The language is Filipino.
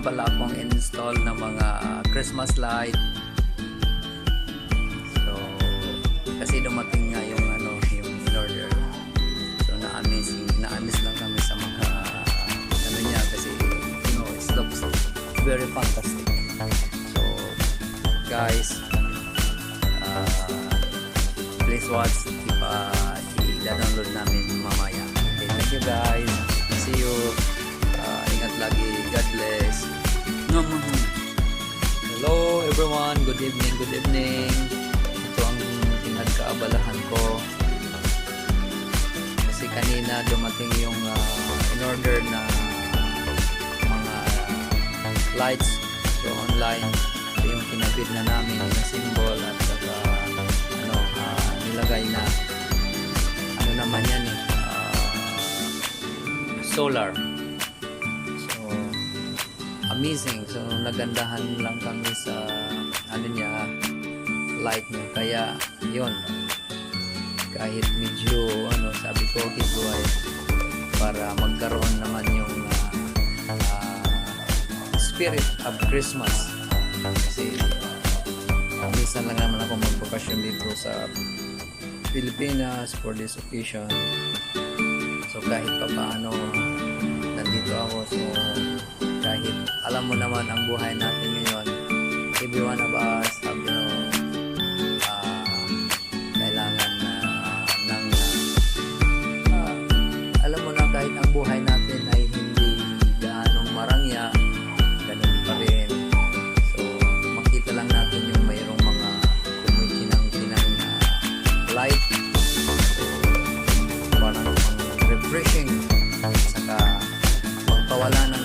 meron pala akong install na mga Christmas light. So kasi dumating nga yung ano, yung in-order. So na-amaze lang kami sa mga ano niya kasi you know, it looks very fantastic. So guys, please watch, i-download namin mamaya. Okay, thank you guys. See you. Ingat lagi. God bless. Hello everyone. Good evening. Good evening. Ito ang pinagkaabalahan ko. Kasi kanina dumating yung in-order na mga lights so online. Ito yung kinabid na namin na symbol at saka ano, nilagay na ano naman yan solar. So amazing. So nagandahan lang kami sa ano niya, light niya. Kaya yun, kahit medyo ano, sabi ko giveaway para magkaroon naman yung spirit of Christmas. Kasi minsan lang naman ako magbakasyon dito sa Pilipinas for this occasion. So kahit pa paano nandito ako, so kahit alam mo naman ang buhay natin ngayon, every one of us have, you know, kailangan ng alam mo na, kahit ang buhay natin ay hindi gaanong marangya, ganun pa rin. So makita lang natin yung mayroong mga kumikinang-kinang light, so parang refreshing, saka pagpawala ng